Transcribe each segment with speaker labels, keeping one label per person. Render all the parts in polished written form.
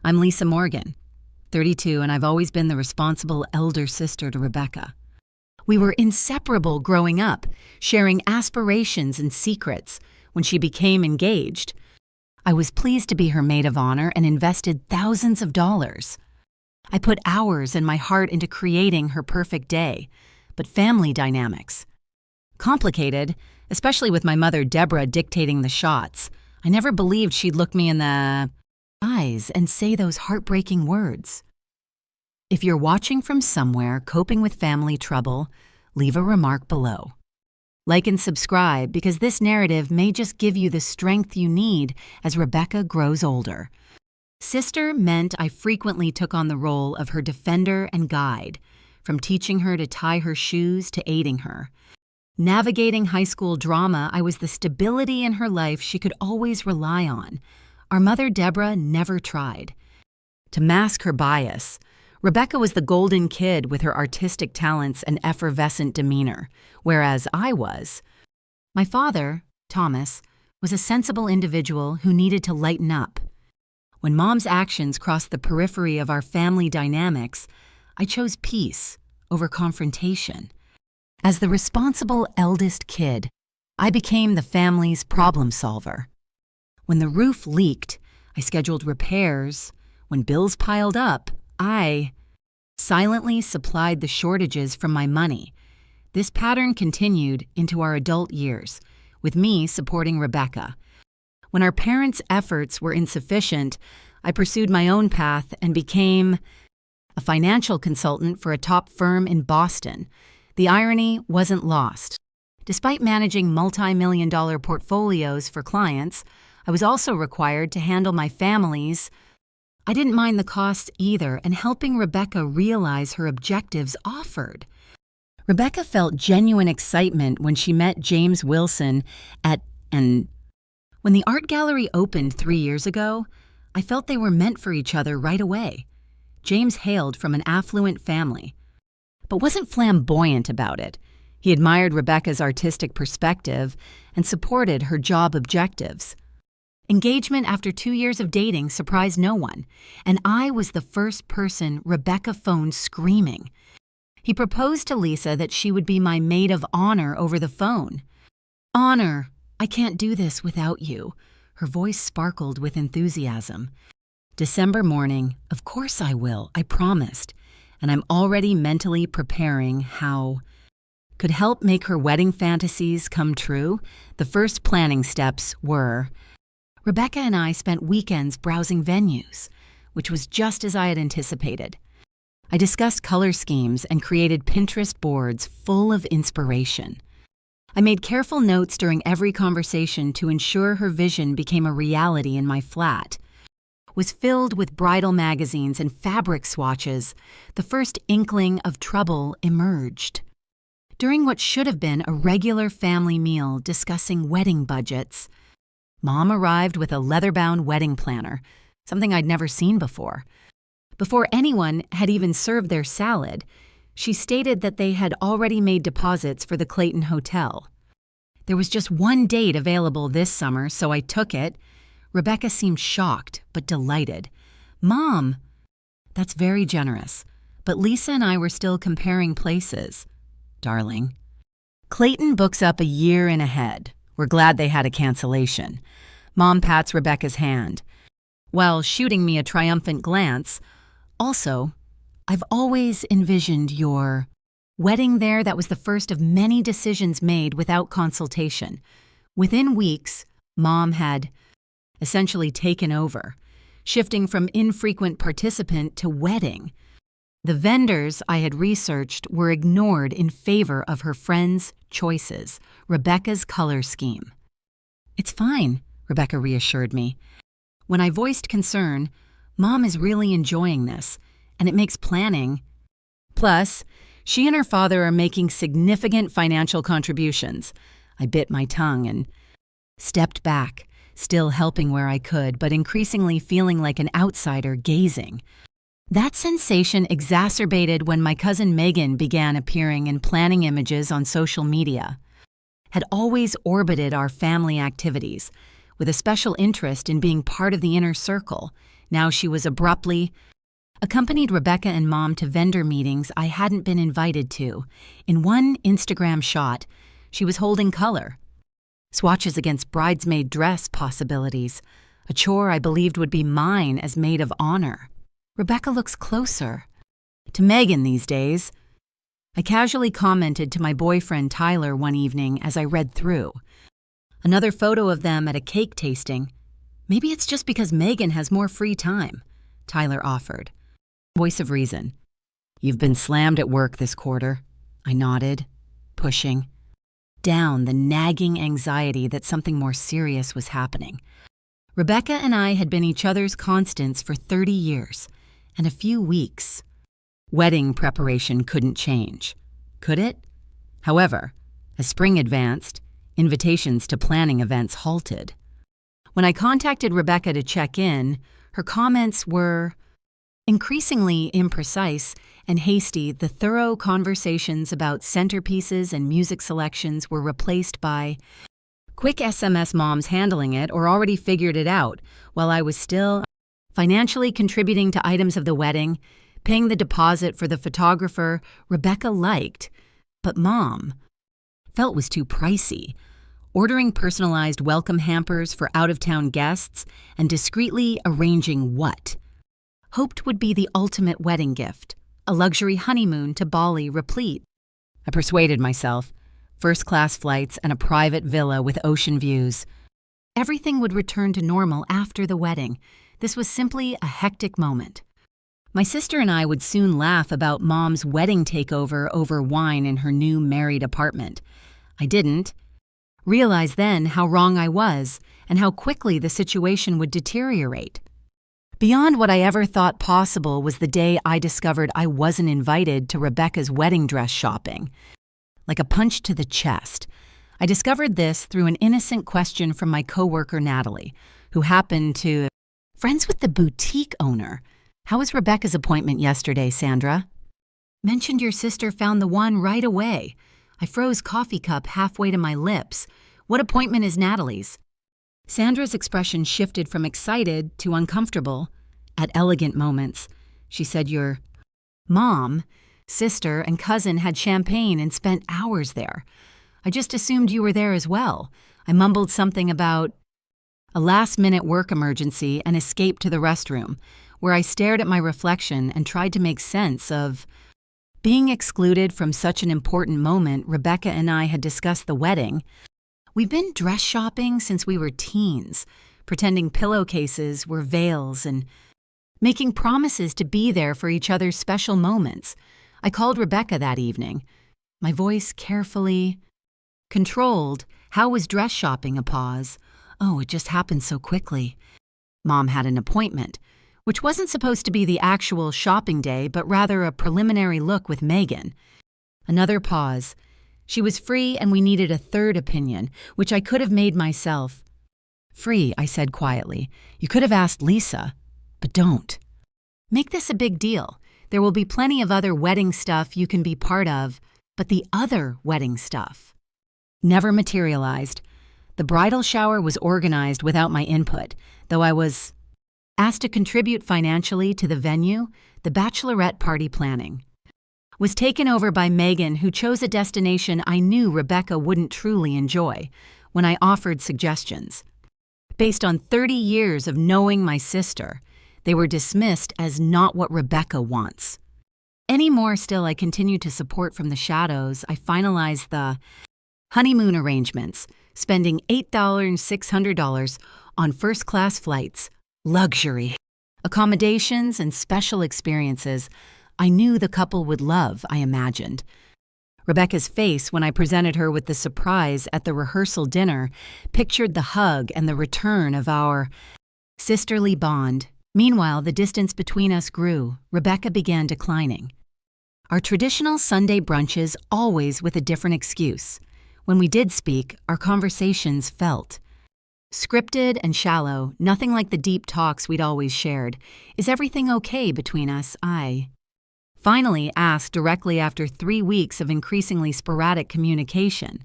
Speaker 1: I'm Lisa Morgan, 32, and I've always been the responsible elder sister to Rebecca. We were inseparable growing up, sharing aspirations and secrets. When she became engaged, I was pleased to be her maid of honor and invested thousands of dollars. I put hours and my heart into creating her perfect day, but family dynamics. Complicated, especially with my mother Deborah dictating the shots. I never believed she'd look me in the eyes and say those heartbreaking words. If you're watching from somewhere coping with family trouble, leave a remark below. Like and subscribe because this narrative may just give you the strength you need as Rebecca grows older. Sister meant I frequently took on the role of her defender and guide, from teaching her to tie her shoes to aiding her. Navigating high school drama, I was the stability in her life she could always rely on. Our mother Deborah never tried. To mask her bias, Rebecca was the golden kid with her artistic talents and effervescent demeanor, whereas I was. My father, Thomas, was a sensible individual who needed to lighten up. When Mom's actions crossed the periphery of our family dynamics, I chose peace over confrontation. As the responsible eldest kid, I became the family's problem solver. When the roof leaked, I scheduled repairs. When bills piled up, I silently supplied the shortages from my money. This pattern continued into our adult years, with me supporting Rebecca. When our parents' efforts were insufficient, I pursued my own path and became a financial consultant for a top firm in Boston. The irony wasn't lost. Despite managing multi-million-dollar portfolios for clients, I was also required to handle my family's. I didn't mind the costs either, and helping Rebecca realize her objectives offered. Rebecca felt genuine excitement when she met James Wilson when the art gallery opened 3 years ago, I felt they were meant for each other right away. James hailed from an affluent family, but wasn't flamboyant about it. He admired Rebecca's artistic perspective and supported her job objectives. Engagement after 2 years of dating surprised no one, and I was the first person Rebecca phoned screaming. He proposed to Lisa that she would be my maid of honor over the phone. "Honor, I can't do this without you." Her voice sparkled with enthusiasm. December morning, "Of course I will, I promised." And I'm already mentally preparing how could help make her wedding fantasies come true. The first planning steps were Rebecca and I spent weekends browsing venues, which was just as I had anticipated. I discussed color schemes and created Pinterest boards full of inspiration. I made careful notes during every conversation to ensure her vision became a reality in my flat. Was filled with bridal magazines and fabric swatches, the first inkling of trouble emerged. During what should have been a regular family meal discussing wedding budgets, Mom arrived with a leather-bound wedding planner, something I'd never seen before. Before anyone had even served their salad, she stated that they had already made deposits for the Clayton Hotel. There was just one date available this summer, so I took it. Rebecca seemed shocked, but delighted. "Mom!" "That's very generous, but Lisa and I were still comparing places." "Darling." Clayton books up a year in ahead. We're glad they had a cancellation. Mom pats Rebecca's hand, while shooting me a triumphant glance. "Also, I've always envisioned your wedding there. That was the first of many decisions made without consultation." Within weeks, Mom had essentially taken over, shifting from infrequent participant to wedding. The vendors I had researched were ignored in favor of her friends' choices, Rebecca's color scheme. "It's fine," Rebecca reassured me. When I voiced concern, "Mom is really enjoying this, and it makes planning." Plus, she and her father are making significant financial contributions. I bit my tongue and stepped back, still helping where I could, but increasingly feeling like an outsider gazing. That sensation exacerbated when my cousin Megan began appearing in planning images on social media. Had always orbited our family activities, with a special interest in being part of the inner circle, Now she was abruptly accompanied Rebecca and Mom to vendor meetings I hadn't been invited to. In one Instagram shot, she was holding color. Swatches against bridesmaid dress possibilities, a chore I believed would be mine as maid of honor. Rebecca looks closer to Megan these days. I casually commented to my boyfriend Tyler one evening as I read through. Another photo of them at a cake tasting. Maybe it's just because Megan has more free time, Tyler offered. Voice of reason. You've been slammed at work this quarter. I nodded, pushing down the nagging anxiety that something more serious was happening. Rebecca and I had been each other's constants for 30 years and a few weeks. Wedding preparation couldn't change, could it? However, as spring advanced, invitations to planning events halted. When I contacted Rebecca to check in, her comments were increasingly imprecise and hasty. The thorough conversations about centerpieces and music selections were replaced by quick SMS moms handling it or already figured it out, while I was still financially contributing to items of the wedding, paying the deposit for the photographer Rebecca liked, but Mom felt was too pricey. Ordering personalized welcome hampers for out-of-town guests and discreetly arranging what hoped would be the ultimate wedding gift, a luxury honeymoon to Bali replete. I persuaded myself, first-class flights and a private villa with ocean views. Everything would return to normal after the wedding. This was simply a hectic moment. My sister and I would soon laugh about Mom's wedding takeover over wine in her new married apartment. I didn't realize then how wrong I was and how quickly the situation would deteriorate. Beyond what I ever thought possible was the day I discovered I wasn't invited to Rebecca's wedding dress shopping. Like a punch to the chest, I discovered this through an innocent question from my coworker Natalie, who happened to friends with the boutique owner. How was Rebecca's appointment yesterday, Sandra? Mentioned your sister found the one right away. I froze coffee cup halfway to my lips. What appointment is Natalie's? Sandra's expression shifted from excited to uncomfortable. At elegant moments, she said your mom, sister, and cousin had champagne and spent hours there. I just assumed you were there as well. I mumbled something about a last-minute work emergency and escaped to the restroom, where I stared at my reflection and tried to make sense of being excluded from such an important moment. Rebecca and I had discussed the wedding. We've been dress shopping since we were teens, pretending pillowcases were veils and making promises to be there for each other's special moments. I called Rebecca that evening, my voice carefully controlled. How was dress shopping? A pause. Oh, it just happened so quickly. Mom had an appointment, which wasn't supposed to be the actual shopping day, but rather a preliminary look with Megan. Another pause. She was free and we needed a third opinion, which I could have made myself. Free, I said quietly. You could have asked Lisa, but don't. Make this a big deal. There will be plenty of other wedding stuff you can be part of, but the other wedding stuff never materialized. The bridal shower was organized without my input, though I was asked to contribute financially to the venue. The bachelorette party planning was taken over by Megan, who chose a destination I knew Rebecca wouldn't truly enjoy when I offered suggestions. Based on 30 years of knowing my sister, they were dismissed as not what Rebecca wants. Any more still, I continued to support from the shadows. I finalized the honeymoon arrangements, spending $8,600 on first-class flights, luxury accommodations, and special experiences I knew the couple would love, I imagined. Rebecca's face when I presented her with the surprise at the rehearsal dinner pictured the hug and the return of our sisterly bond. Meanwhile, the distance between us grew. Rebecca began declining. Our traditional Sunday brunches, always with a different excuse. When we did speak, our conversations felt scripted and shallow, nothing like the deep talks we'd always shared. Is everything okay between us? I finally asked directly after 3 weeks of increasingly sporadic communication.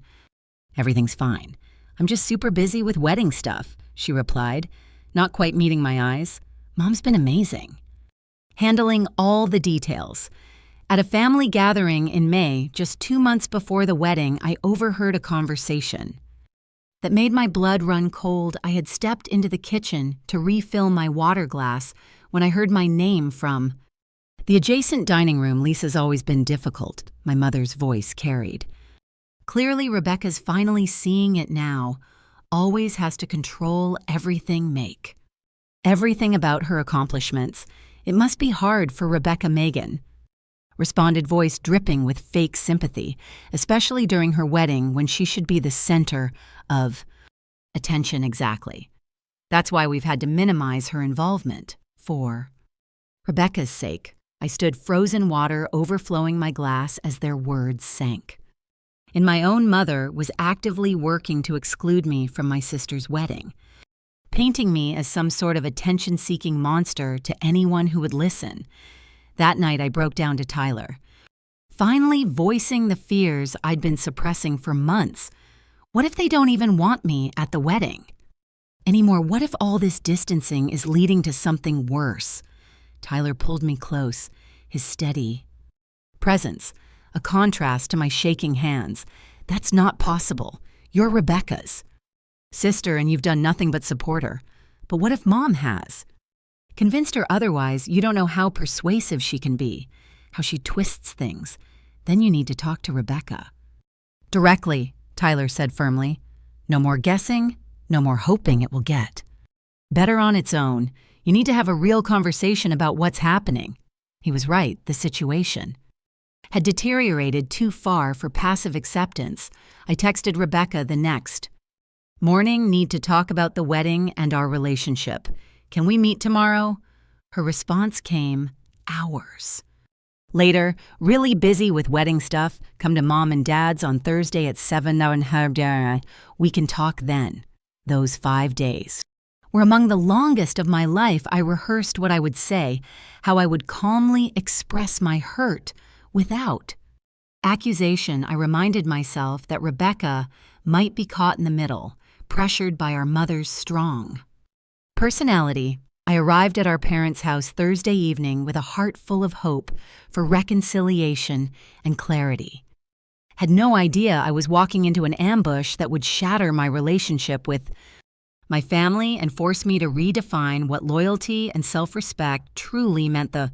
Speaker 1: Everything's fine. I'm just super busy with wedding stuff, she replied, not quite meeting my eyes. Mom's been amazing, handling all the details. At a family gathering in May, just 2 months before the wedding, I overheard a conversation that made my blood run cold. I had stepped into the kitchen to refill my water glass when I heard my name from the adjacent dining room. Lisa's always been difficult, my mother's voice carried. Clearly, Rebecca's finally seeing it now. Always has to control everything make. Everything about her accomplishments. It must be hard for Rebecca Megan. Responded voice dripping with fake sympathy, especially during her wedding when she should be the center of attention. Exactly. That's why we've had to minimize her involvement. For Rebecca's sake, I stood frozen water overflowing my glass as their words sank. And my own mother was actively working to exclude me from my sister's wedding, painting me as some sort of attention-seeking monster to anyone who would listen. That night I broke down to Tyler, finally voicing the fears I'd been suppressing for months. What if they don't even want me at the wedding anymore? What if all this distancing is leading to something worse? Tyler pulled me close, his steady presence, a contrast to my shaking hands. That's not possible. You're Rebecca's sister and you've done nothing but support her. But what if Mom has convinced her otherwise? You don't know how persuasive she can be, how she twists things. Then you need to talk to Rebecca directly, Tyler said firmly. No more guessing, no more hoping it will get better on its own. You need to have a real conversation about what's happening. He was right. The situation had deteriorated too far for passive acceptance. I texted Rebecca the next morning, need to talk about the wedding and our relationship. Can we meet tomorrow? Her response came hours later, really busy with wedding stuff. Come to Mom and Dad's on Thursday at 7. Unheard. We can talk then. Those 5 days were among the longest of my life. I rehearsed what I would say, how I would calmly express my hurt without accusation. I reminded myself that Rebecca might be caught in the middle, pressured by our mother's strong personality. I arrived at our parents' house Thursday evening with a heart full of hope for reconciliation and clarity. Had no idea I was walking into an ambush that would shatter my relationship with my family and force me to redefine what loyalty and self-respect truly meant. The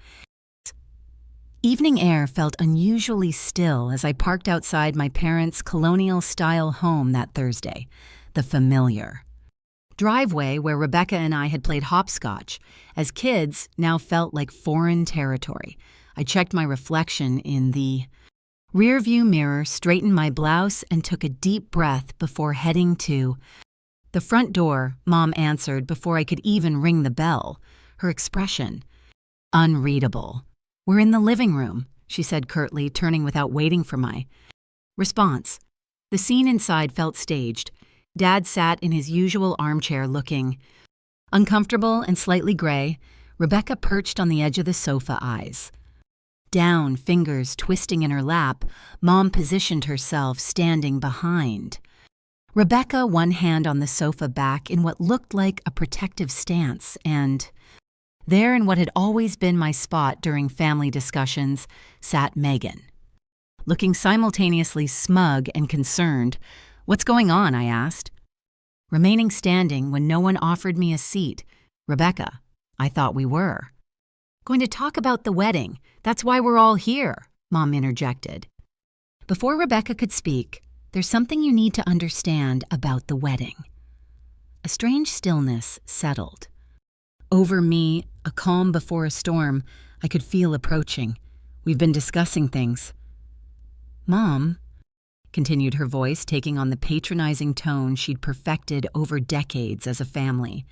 Speaker 1: evening air felt unusually still as I parked outside my parents' colonial-style home that Thursday, the familiar driveway where Rebecca and I had played hopscotch. As kids, now felt like foreign territory. I checked my reflection in the rearview mirror, straightened my blouse, and took a deep breath before heading to the front door. Mom answered before I could even ring the bell, her expression unreadable. We're in the living room, she said curtly, turning without waiting for my response. The scene inside felt staged. Dad sat in his usual armchair looking uncomfortable and slightly gray. Rebecca perched on the edge of the sofa, eyes down, fingers twisting in her lap. Mom positioned herself, standing behind Rebecca, one hand on the sofa back in what looked like a protective stance, and there in what had always been my spot during family discussions sat Megan, looking simultaneously smug and concerned. What's going on? I asked, remaining standing when no one offered me a seat. Rebecca, I thought we were going to talk about the wedding. That's why we're all here, Mom interjected. Before Rebecca could speak, there's something you need to understand about the wedding. A strange stillness settled over me, a calm before a storm I could feel approaching. We've been discussing things. Mom, continued her voice, taking on the patronizing tone she'd perfected over decades as a family,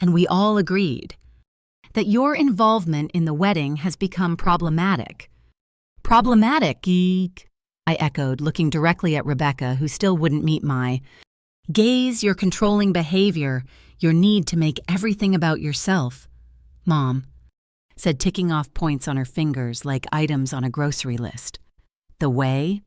Speaker 1: and we all agreed that your involvement in the wedding has become problematic. Problematic, geek, I echoed, looking directly at Rebecca, who still wouldn't meet my gaze. Your controlling behavior, your need to make everything about yourself, Mom said, ticking off points on her fingers like items on a grocery list. The way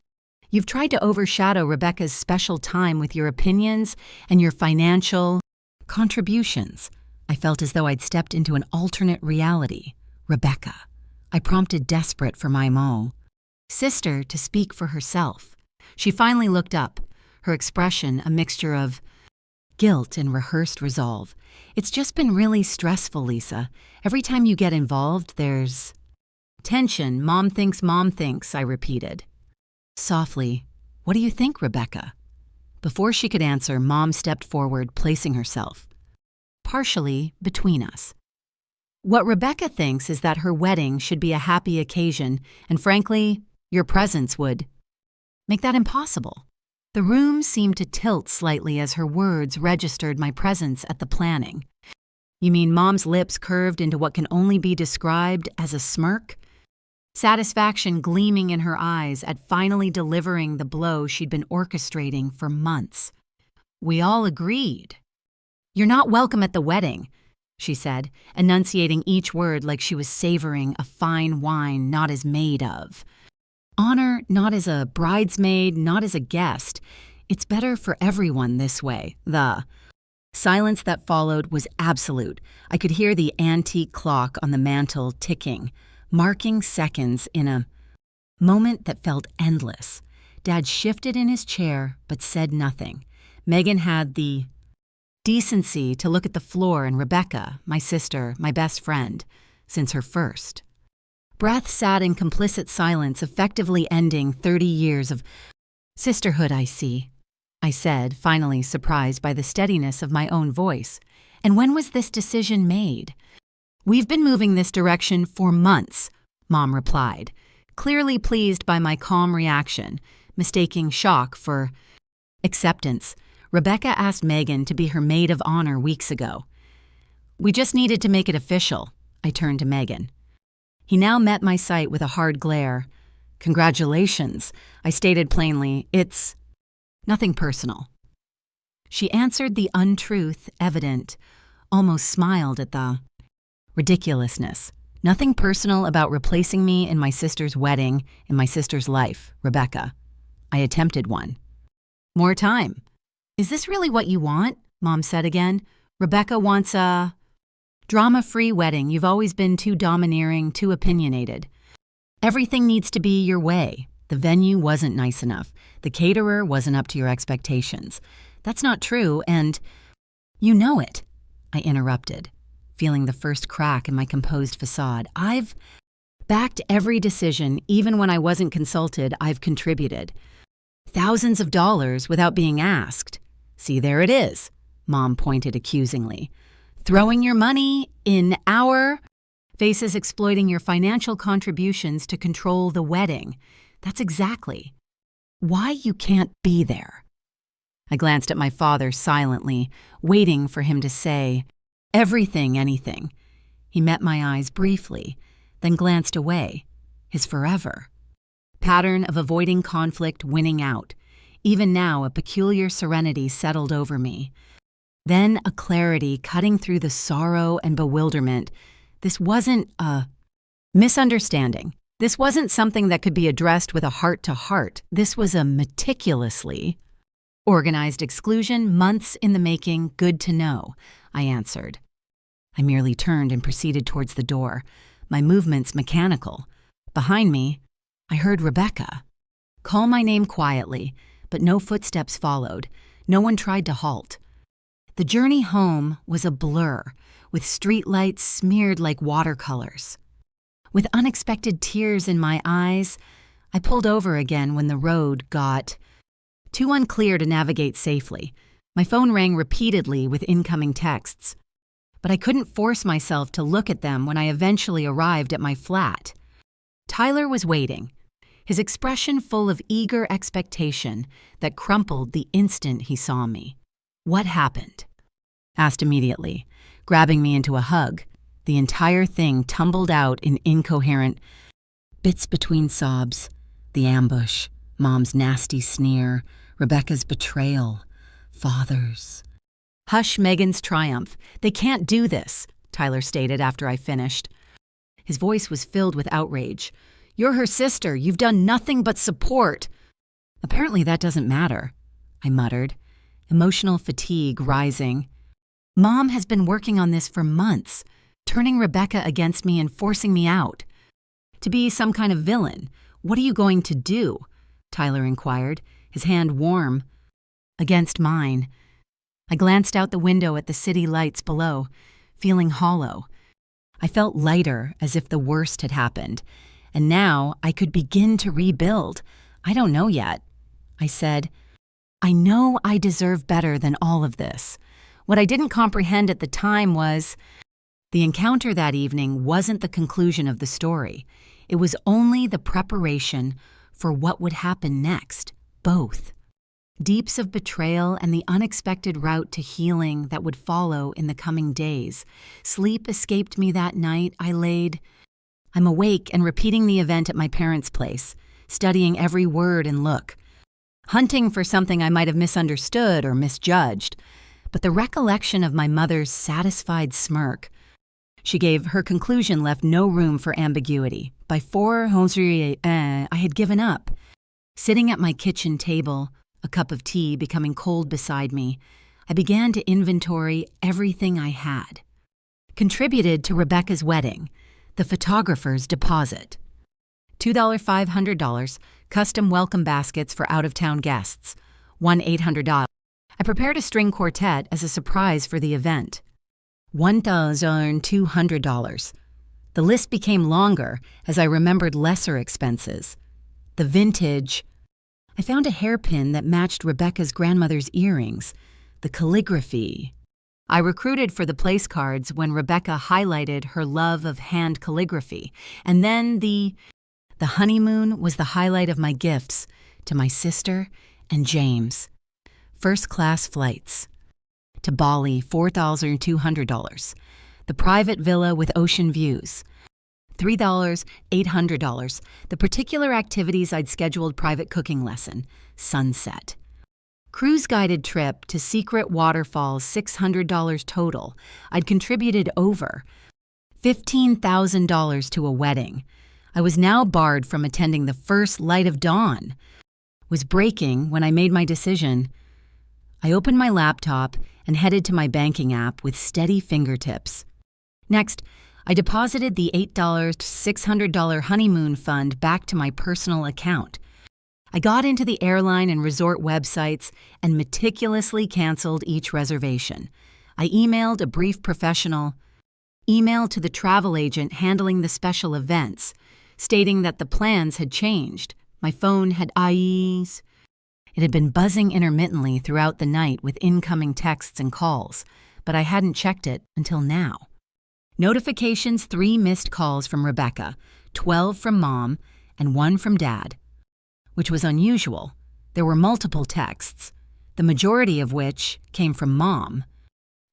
Speaker 1: you've tried to overshadow Rebecca's special time with your opinions and your financial contributions. I felt as though I'd stepped into an alternate reality. Rebecca. I prompted, desperate for my sister to speak for herself. She finally looked up, her expression a mixture of guilt and rehearsed resolve. It's just been really stressful, Lisa. Every time you get involved, there's tension. Mom thinks, I repeated. Softly, what do you think, Rebecca? Before she could answer, Mom stepped forward, placing herself partially between us. What Rebecca thinks is that her wedding should be a happy occasion, and frankly, your presence would make that impossible. The room seemed to tilt slightly as her words registered my presence at the planning. You mean Mom's lips curved into what can only be described as a smirk? Satisfaction gleaming in her eyes at finally delivering the blow she'd been orchestrating for months. We all agreed. You're not welcome at the wedding, she said, enunciating each word like she was savoring a fine wine not as made of. Honor not as a bridesmaid, not as a guest. It's better for everyone this way. The silence that followed was absolute. I could hear the antique clock on the mantel ticking, marking seconds in a moment that felt endless. Dad shifted in his chair but said nothing. Megan had the decency to look at the floor, and Rebecca, my sister, my best friend, since her first breath, sat in complicit silence, effectively ending 30 years of sisterhood. I see, I said, finally surprised by the steadiness of my own voice. And when was this decision made? We've been moving this direction for months, Mom replied, clearly pleased by my calm reaction, mistaking shock for acceptance. Rebecca asked Megan to be her maid of honor weeks ago. We just needed to make it official, I turned to Megan. He now met my sight with a hard glare. Congratulations, I stated plainly. It's nothing personal. She answered, the untruth evident, almost smiled at the ridiculousness. Nothing personal about replacing me in my sister's wedding, in my sister's life, Rebecca. I attempted one. More time. Is this really what you want? Mom said again. Rebecca wants a drama-free wedding. You've always been too domineering, too opinionated. Everything needs to be your way. The venue wasn't nice enough. The caterer wasn't up to your expectations. That's not true, and you know it, I interrupted, feeling the first crack in my composed facade. I've backed every decision, even when I wasn't consulted. I've contributed thousands of dollars without being asked. See, there it is, Mom pointed accusingly. Throwing your money in our faces, exploiting your financial contributions to control the wedding. That's exactly why you can't be there. I glanced at my father silently, waiting for him to say everything, anything. He met my eyes briefly, then glanced away, his forever pattern of avoiding conflict winning out. Even now, a peculiar serenity settled over me. Then a clarity cutting through the sorrow and bewilderment. This wasn't a misunderstanding. This wasn't something that could be addressed with a heart-to-heart. This was a meticulously organized exclusion, months in the making, good to know, I answered. I merely turned and proceeded towards the door, my movements mechanical. Behind me, I heard Rebecca call my name quietly, but no footsteps followed. No one tried to halt. The journey home was a blur, with streetlights smeared like watercolors. With unexpected tears in my eyes, I pulled over again when the road got too unclear to navigate safely. My phone rang repeatedly with incoming texts, but I couldn't force myself to look at them when I eventually arrived at my flat. Tyler was waiting, his expression full of eager expectation that crumpled the instant he saw me. What happened? Asked immediately, grabbing me into a hug. The entire thing tumbled out in incoherent bits between sobs. The ambush, Mom's nasty sneer, Rebecca's betrayal, Father's. Hush, Megan's triumph. They can't do this, Tyler stated after I finished. His voice was filled with outrage. You're her sister. You've done nothing but support. Apparently that doesn't matter, I muttered, emotional fatigue rising. Mom has been working on this for months, turning Rebecca against me and forcing me out. To be some kind of villain. What are you going to do? Tyler inquired, his hand warm against mine. I glanced out the window at the city lights below, feeling hollow. I felt lighter, as if the worst had happened, and now I could begin to rebuild. I don't know yet. I said, I know I deserve better than all of this. What I didn't comprehend at the time was the encounter that evening wasn't the conclusion of the story. It was only the preparation for what would happen next, both. Deeps of betrayal and the unexpected route to healing that would follow in the coming days. Sleep escaped me that night. I'm awake and repeating the event at my parents' place, studying every word and look, hunting for something I might have misunderstood or misjudged. But the recollection of my mother's satisfied smirk, she gave her conclusion left no room for ambiguity. By 4:00, I had given up. Sitting at my kitchen table, a cup of tea becoming cold beside me, I began to inventory everything I had. Contributed to Rebecca's wedding, the photographer's deposit. $2,500, custom welcome baskets for out-of-town guests, $1,800. I prepared a string quartet as a surprise for the event. $1,200. The list became longer as I remembered lesser expenses. The vintage. I found a hairpin that matched Rebecca's grandmother's earrings. The calligraphy. I recruited for the place cards when Rebecca highlighted her love of hand calligraphy. And then the honeymoon was the highlight of my gifts to my sister and James. First-class flights. To Bali, $4,200. The private villa with ocean views. $3,800. The particular activities I'd scheduled private cooking lesson. Sunset. Cruise-guided trip to secret waterfalls, $600 total. I'd contributed over. $15,000 to a wedding. I was now barred from attending the first light of dawn. Was breaking when I made my decision. I opened my laptop and headed to my banking app with steady fingertips. Next, I deposited the $600 honeymoon fund back to my personal account. I got into the airline and resort websites and meticulously canceled each reservation. I emailed a brief professional email to the travel agent handling the special events, stating that the plans had changed. My phone had eyes. It had been buzzing intermittently throughout the night with incoming texts and calls, but I hadn't checked it until now. Notifications: 3 missed calls from Rebecca, 12 from Mom, and 1 from Dad, which was unusual. There were multiple texts, the majority of which came from Mom.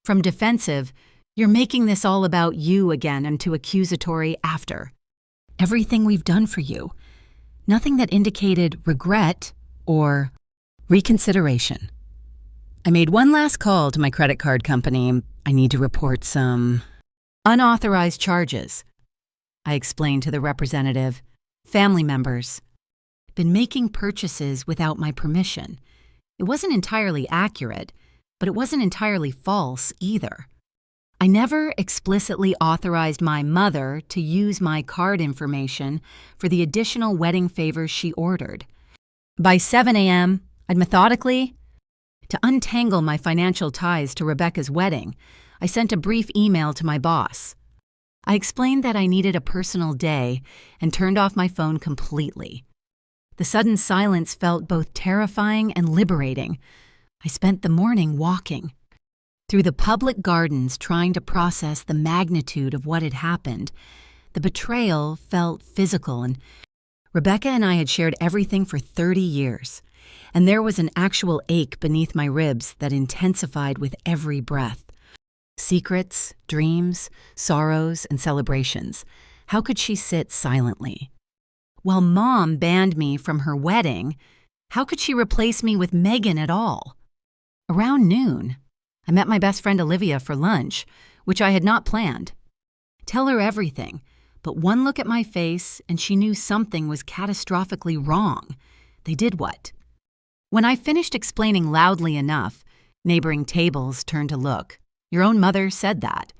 Speaker 1: From defensive, "You're making this all about you again," and to accusatory after. "Everything we've done for you." Nothing that indicated regret or reconsideration. I made one last call to my credit card company. "I need to report some unauthorized charges," I explained to the representative. "Family members. Been making purchases without my permission." It wasn't entirely accurate, but it wasn't entirely false either. I never explicitly authorized my mother to use my card information for the additional wedding favors she ordered. By 7 a.m., I'd methodically, to untangle my financial ties to Rebecca's wedding, I sent a brief email to my boss. I explained that I needed a personal day and turned off my phone completely. The sudden silence felt both terrifying and liberating. I spent the morning walking through the public gardens trying to process the magnitude of what had happened. The betrayal felt physical, and Rebecca and I had shared everything for 30 years, and there was an actual ache beneath my ribs that intensified with every breath. Secrets, dreams, sorrows, and celebrations. How could she sit silently? While Mom banned me from her wedding, how could she replace me with Megan at all? Around noon, I met my best friend Olivia for lunch, which I had not planned. Tell her everything, but one look at my face and she knew something was catastrophically wrong. They did what? When I finished explaining loudly enough, neighboring tables turned to look. Your own mother said that."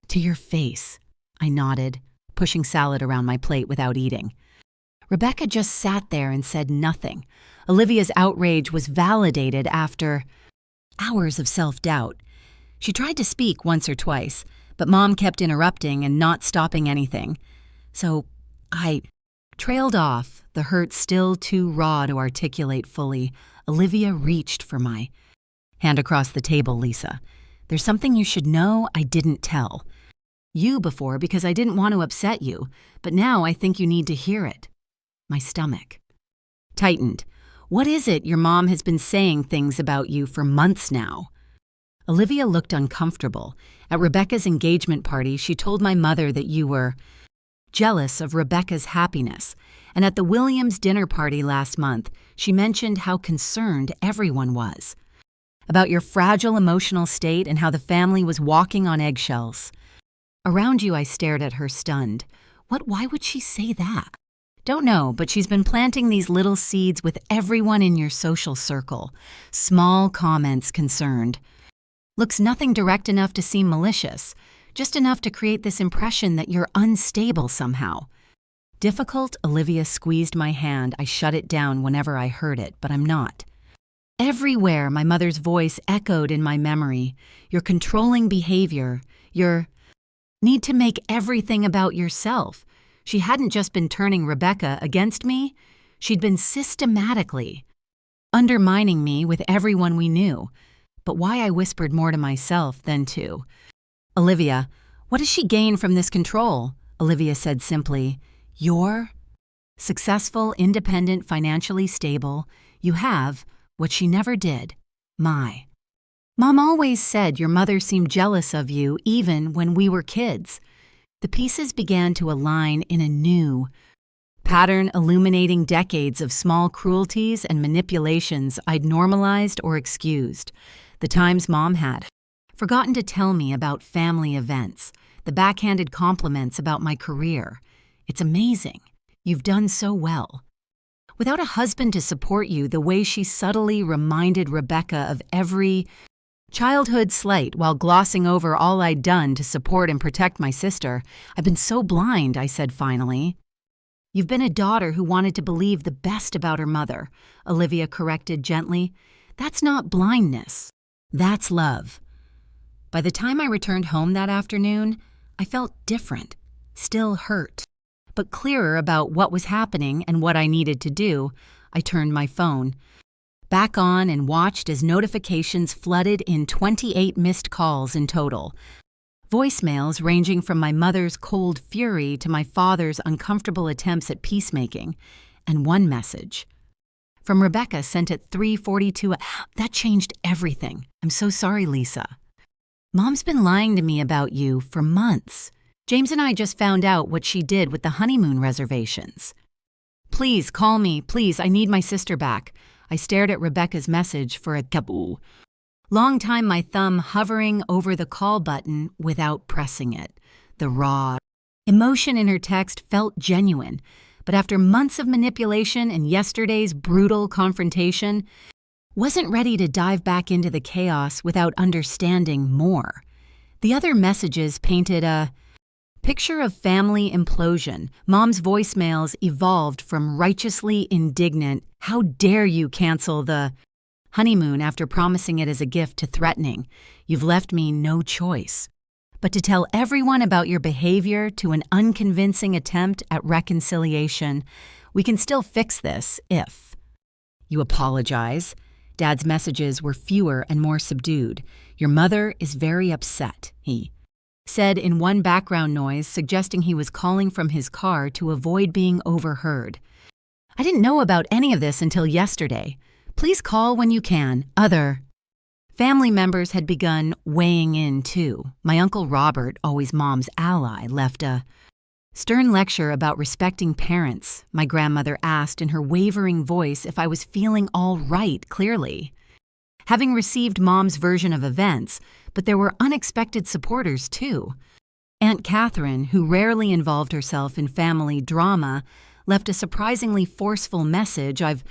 Speaker 1: "To your face," I nodded, pushing salad around my plate without eating. Rebecca just sat there and said nothing. Olivia's outrage was validated after hours of self-doubt. She tried to speak once or twice, but Mom kept interrupting and not stopping anything. So I trailed off, the hurt still too raw to articulate fully. Olivia reached for my hand across the table, "Lisa. There's something you should know I didn't tell you before because I didn't want to upset you, but now I think you need to hear it." My stomach tightened. "What is it? Your mom has been saying things about you for months now." Olivia looked uncomfortable. "At Rebecca's engagement party, she told my mother that you were jealous of Rebecca's happiness. And at the Williams dinner party last month, she mentioned how concerned everyone was about your fragile emotional state and how the family was walking on eggshells." Around you, I stared at her, stunned. Why would she say that? "Don't know, but she's been planting these little seeds with everyone in your social circle. Small comments concerned. Looks nothing direct enough to seem malicious, just enough to create this impression that you're unstable somehow." Difficult, Olivia squeezed my hand. I shut it down whenever I heard it, but I'm not. Everywhere, my mother's voice echoed in my memory. Your controlling behavior, your need to make everything about yourself. She hadn't just been turning Rebecca against me, she'd been systematically undermining me with everyone we knew. But why I whispered more to myself than to Olivia. "What does she gain from this control?" Olivia said simply. "You're successful, independent, financially stable. You have what she never did. My Mom always said your mother seemed jealous of you even when we were kids." The pieces began to align in a new pattern, illuminating decades of small cruelties and manipulations I'd normalized or excused. The times Mom had forgotten to tell me about family events, the backhanded compliments about my career. "It's amazing. You've done so well." Without a husband to support you, the way she subtly reminded Rebecca of every childhood slight while glossing over all I'd done to support and protect my sister. "I've been so blind," I said finally. "You've been a daughter who wanted to believe the best about her mother," Olivia corrected gently. "That's not blindness. That's love." By the time I returned home that afternoon, I felt different, still hurt, but clearer about what was happening and what I needed to do. I turned my phone back on and watched as notifications flooded in. 28 missed calls in total. Voicemails ranging from my mother's cold fury to my father's uncomfortable attempts at peacemaking. And one message from Rebecca sent at 3:42. That changed everything. "I'm so sorry, Lisa. Mom's been lying to me about you for months. James and I just found out what she did with the honeymoon reservations. Please call me, please. I need my sister back." I stared at Rebecca's message for a long time, my thumb hovering over the call button without pressing it. The raw emotion in her text felt genuine, but after months of manipulation and yesterday's brutal confrontation, wasn't ready to dive back into the chaos without understanding more. The other messages painted a picture of family implosion. Mom's voicemails evolved from righteously indignant, "How dare you cancel the honeymoon after promising it as a gift," to threatening, "You've left me no choice but to tell everyone about your behavior," to an unconvincing attempt at reconciliation. "We can still fix this if you apologize." Dad's messages were fewer and more subdued. "Your mother is very upset," he said in one background noise, suggesting he was calling from his car to avoid being overheard. "I didn't know about any of this until yesterday. Please call when you can." Other family members had begun weighing in too. My Uncle Robert, always Mom's ally, left a stern lecture about respecting parents. My grandmother asked in her wavering voice if I was feeling all right, clearly having received Mom's version of events, but there were unexpected supporters too. Aunt Catherine, who rarely involved herself in family drama, left a surprisingly forceful message. "I've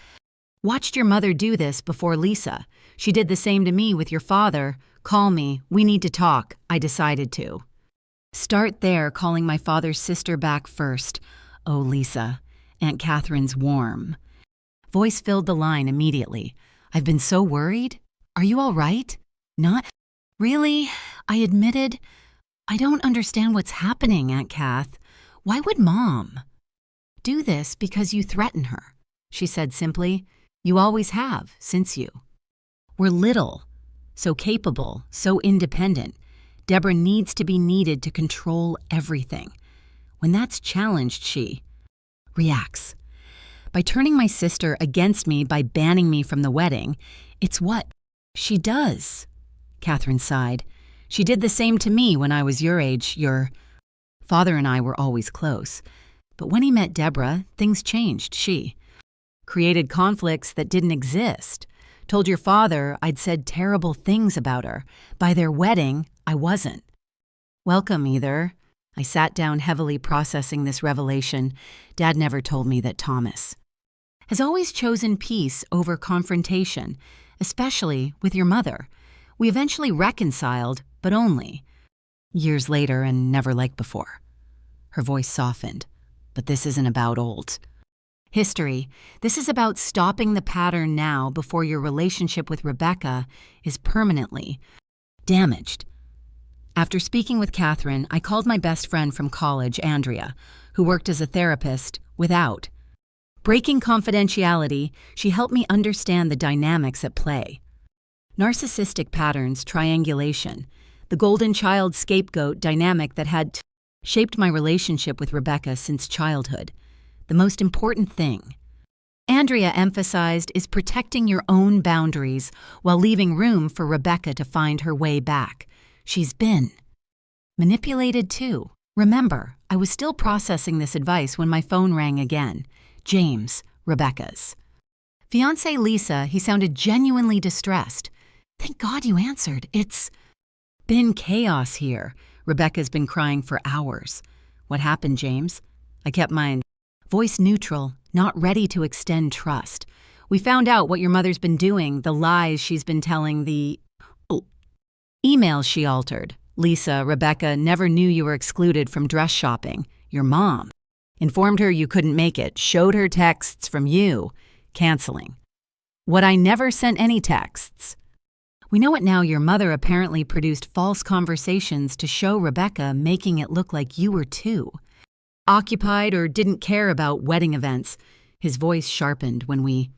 Speaker 1: Watched your mother do this before Lisa. She did the same to me with your father. Call me. We need to talk. I decided to. Start there, calling my father's sister back first. Oh, Lisa. Aunt Catherine's warm. Voice filled the line immediately. I've been so worried. Are you all right? Not really, I admitted. I don't understand what's happening, Aunt Cath. Why would Mom do this because you threaten her? She said simply. You always have, since you were little. So capable, so independent. Deborah needs to be needed to control everything. When that's challenged, she reacts. By turning my sister against me by banning me from the wedding, it's what she does. Catherine sighed. She did the same to me when I was your age. Your father and I were always close. But when he met Deborah, things changed. She created conflicts that didn't exist. Told your father I'd said terrible things about her. By their wedding, I wasn't. Welcome, either. I sat down heavily processing this revelation. Dad never told me that Thomas has always chosen peace over confrontation, especially with your mother. We eventually reconciled, but only years later and never like before. Her voice softened. But this isn't about old history. This is about stopping the pattern now before your relationship with Rebecca is permanently damaged. After speaking with Catherine, I called my best friend from college, Andrea, who worked as a therapist without breaking confidentiality. She helped me understand the dynamics at play. Narcissistic patterns, triangulation, the golden child scapegoat dynamic that had shaped my relationship with Rebecca since childhood. The most important thing, Andrea emphasized, is protecting your own boundaries while leaving room for Rebecca to find her way back. She's been manipulated too. Remember, I was still processing this advice when my phone rang again. James, Rebecca's fiancé Lisa. He sounded genuinely distressed. Thank God you answered. It's been chaos here. Rebecca's been crying for hours. What happened, James? I kept my voice neutral, not ready to extend trust. We found out what your mother's been doing, the lies she's been telling, the emails she altered. Lisa, Rebecca never knew you were excluded from dress shopping. Your mom informed her you couldn't make it, showed her texts from you, canceling. What I never sent any texts. We know it now. Your mother apparently produced false conversations to show Rebecca, making it look like you were too occupied or didn't care about wedding events. His voice sharpened when we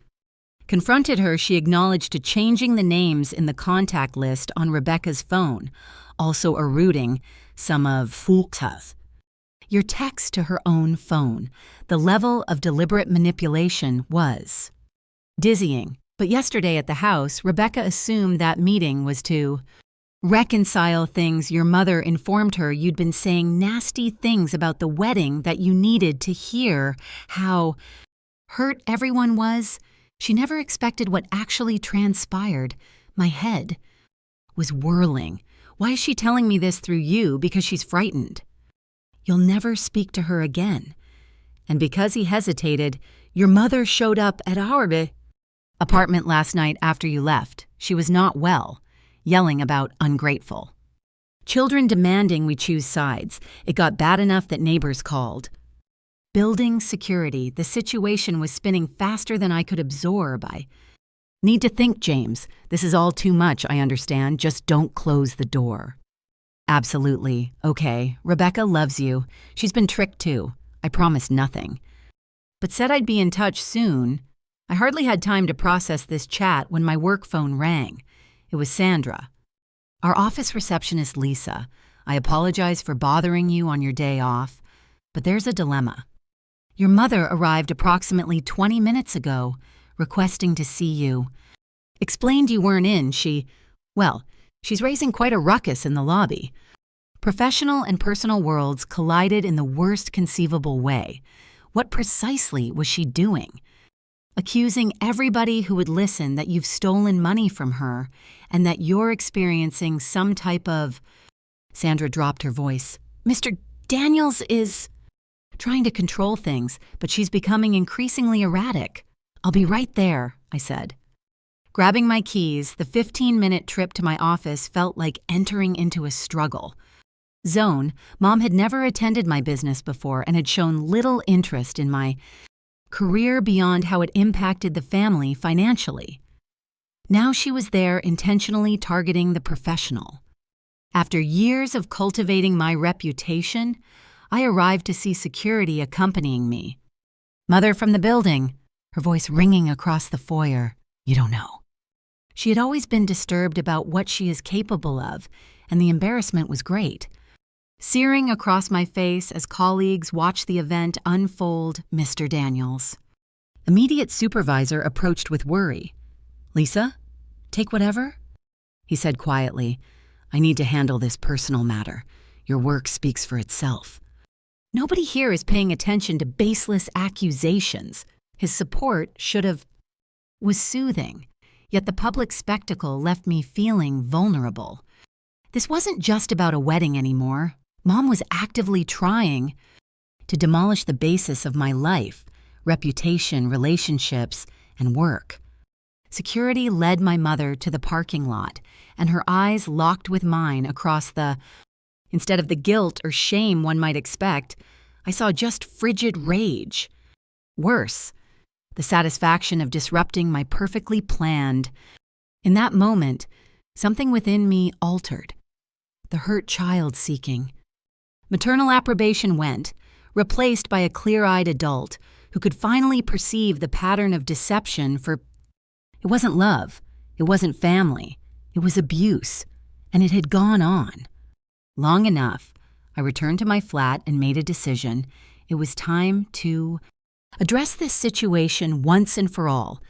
Speaker 1: confronted her. She acknowledged to changing the names in the contact list on Rebecca's phone, also routing some of Fulta's your text to her own phone. The level of deliberate manipulation was dizzying. But yesterday at the house, Rebecca assumed that meeting was to reconcile things. Your mother informed her you'd been saying nasty things about the wedding that you needed to hear, how hurt everyone was. She never expected what actually transpired. My head was whirling. Why is she telling me this through you? Because she's frightened. You'll never speak to her again. And because he hesitated, your mother showed up at our apartment last night after you left. She was not well, yelling about ungrateful children demanding we choose sides. It got bad enough that neighbors called. Building security. The situation was spinning faster than I could absorb. I need to think, James. This is all too much, I understand. Just don't close the door. Absolutely. Okay. Rebecca loves you. She's been tricked too. I promised nothing. But said I'd be in touch soon. I hardly had time to process this chat when my work phone rang. It was Sandra, our office receptionist, Lisa. I apologize for bothering you on your day off, but there's a dilemma. Your mother arrived approximately 20 minutes ago, requesting to see you. Explained you weren't in. She's raising quite a ruckus in the lobby. Professional and personal worlds collided in the worst conceivable way. What precisely was she doing? Accusing everybody who would listen that you've stolen money from her and that you're experiencing some type of... Sandra dropped her voice. Mr. Daniels is trying to control things, but she's becoming increasingly erratic. I'll be right there, I said. Grabbing my keys, the 15-minute trip to my office felt like entering into a struggle. Zone, Mom had never attended my business before and had shown little interest in my career beyond how it impacted the family financially. Now she was there intentionally targeting the professional. After years of cultivating my reputation, I arrived to see security accompanying me. "Mother from the building," her voice ringing across the foyer. "You don't know." She had always been disturbed about what she is capable of, and the embarrassment was great. Searing across my face as colleagues watched the event unfold, Mr. Daniels. Immediate supervisor approached with worry. "Lisa, take whatever?" He said quietly, "I need to handle this personal matter. Your work speaks for itself." Nobody here is paying attention to baseless accusations. His support was soothing, yet the public spectacle left me feeling vulnerable. This wasn't just about a wedding anymore. Mom was actively trying to demolish the basis of my life, reputation, relationships, and work. Security led my mother to the parking lot, and her eyes locked with mine across instead of the guilt or shame one might expect, I saw just frigid rage. Worse, the satisfaction of disrupting my perfectly planned. In that moment, something within me altered. The hurt child seeking. Maternal approbation went, replaced by a clear-eyed adult who could finally perceive the pattern of deception for. It wasn't love, it wasn't family, it was abuse, and it had gone on. Long enough, I returned to my flat and made a decision. It was time to address this situation once and for all,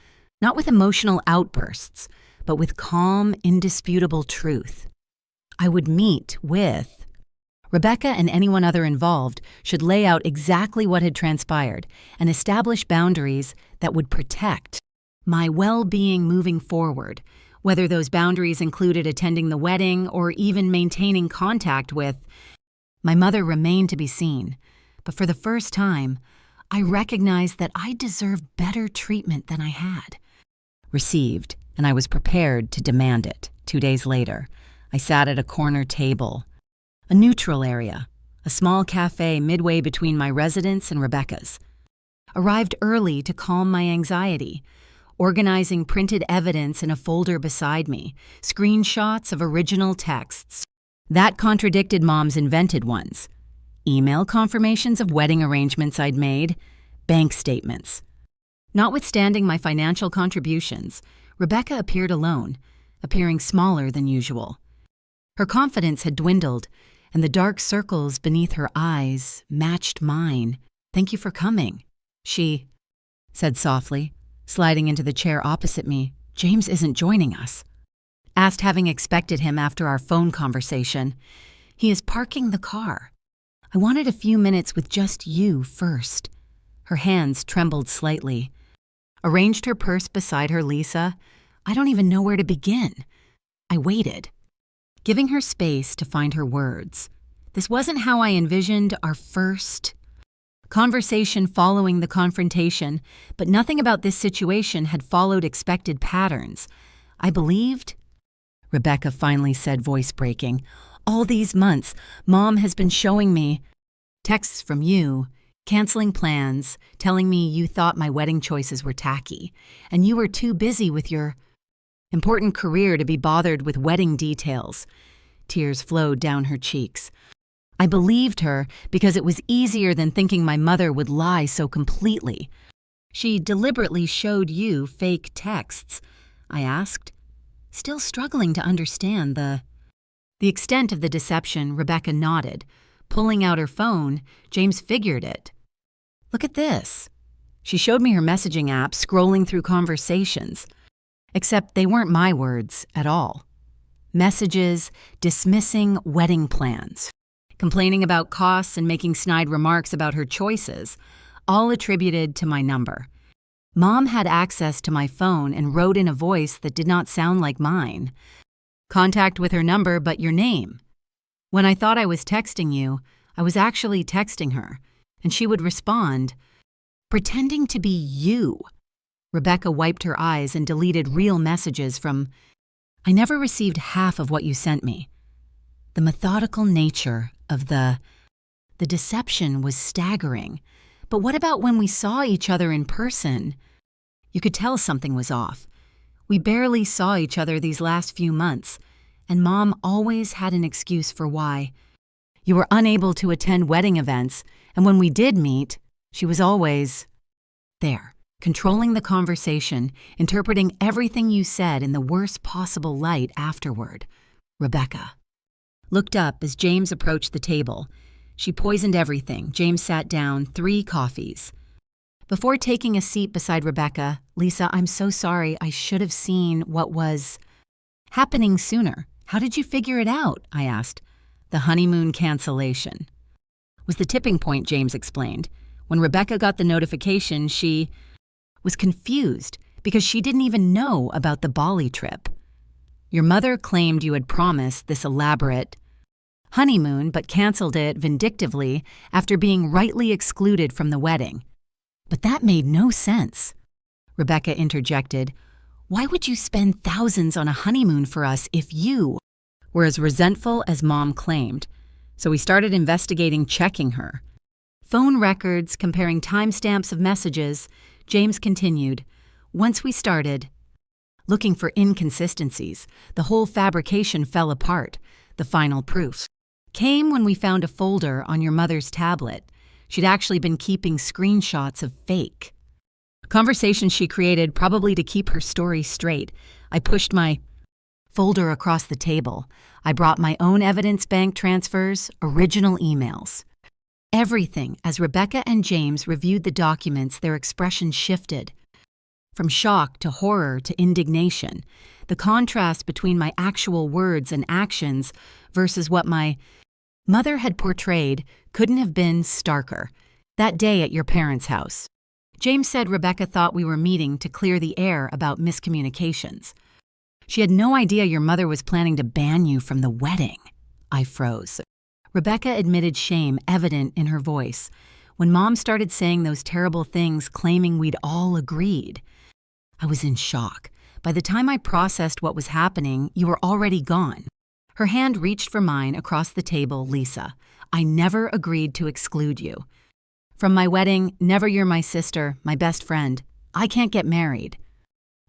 Speaker 1: not with emotional outbursts, but with calm, indisputable truth. I would meet with Rebecca, and anyone other involved should lay out exactly what had transpired and establish boundaries that would protect my well-being moving forward, whether those boundaries included attending the wedding or even maintaining contact with. My mother remained to be seen, but for the first time, I recognized that I deserved better treatment than I had received, and I was prepared to demand it. 2 days later, I sat at a corner table, a neutral area, a small cafe midway between my residence and Rebecca's. Arrived early to calm my anxiety, organizing printed evidence in a folder beside me, screenshots of original texts that contradicted Mom's invented ones, email confirmations of wedding arrangements I'd made, bank statements. Notwithstanding my financial contributions, Rebecca appeared alone, appearing smaller than usual. Her confidence had dwindled, and the dark circles beneath her eyes matched mine. "Thank you for coming," she said softly, sliding into the chair opposite me. "James isn't joining us." Asked, having expected him after our phone conversation. "He is parking the car. I wanted a few minutes with just you first." Her hands trembled slightly. Arranged her purse beside her. "Lisa, I don't even know where to begin." I waited, giving her space to find her words. This wasn't how I envisioned our first conversation following the confrontation, but nothing about this situation had followed expected patterns. I believed. Rebecca finally said, voice breaking, "All these months, Mom has been showing me texts from you, canceling plans, telling me you thought my wedding choices were tacky, and you were too busy with your important career to be bothered with wedding details." Tears flowed down her cheeks. I believed her because it was easier than thinking my mother would lie so completely. "She deliberately showed you fake texts?" I asked, still struggling to understand the extent of the deception. Rebecca nodded. Pulling out her phone, James figured it. "Look at this." She showed me her messaging app, scrolling through conversations. Except they weren't my words at all. Messages dismissing wedding plans, complaining about costs, and making snide remarks about her choices, all attributed to my number. Mom had access to my phone and wrote in a voice that did not sound like mine. "Contact with her number, but your name." When I thought I was texting you, I was actually texting her, and she would respond, "Pretending to be you." Rebecca wiped her eyes and deleted real messages from, "I never received half of what you sent me." The methodical nature of the deception was staggering. But what about when we saw each other in person? You could tell something was off. We barely saw each other these last few months, and Mom always had an excuse for why. You were unable to attend wedding events, and when we did meet, she was always there, controlling the conversation, interpreting everything you said in the worst possible light afterward. Rebecca looked up as James approached the table. She poisoned everything. James sat down, 3 coffees. Before taking a seat beside Rebecca, "Lisa, I'm so sorry. I should have seen what was happening sooner. How did you figure it out?" I asked. "The honeymoon cancellation was the tipping point," James explained. When Rebecca got the notification, she was confused because she didn't even know about the Bali trip. "Your mother claimed you had promised this elaborate honeymoon but canceled it vindictively after being rightly excluded from the wedding." "But that made no sense," Rebecca interjected. "Why would you spend thousands on a honeymoon for us if you were as resentful as Mom claimed?" So we started investigating, checking her phone records, comparing timestamps of messages. James continued, "Once we started looking for inconsistencies, the whole fabrication fell apart. The final proof came when we found a folder on your mother's tablet. She'd actually been keeping screenshots of fake conversations she created, probably to keep her story straight." I pushed my folder across the table. I brought my own evidence, bank transfers, original emails. Everything. As Rebecca and James reviewed the documents, their expressions shifted from shock to horror to indignation. The contrast between my actual words and actions versus what my mother had portrayed couldn't have been starker. "That day at your parents' house, James said Rebecca thought we were meeting to clear the air about miscommunications. She had no idea your mother was planning to ban you from the wedding." I froze. Rebecca admitted shame evident in her voice. "When Mom started saying those terrible things, claiming we'd all agreed, I was in shock. By the time I processed what was happening, you were already gone." Her hand reached for mine across the table. "Lisa, I never agreed to exclude you from my wedding. Never. You're my sister, my best friend. I can't get married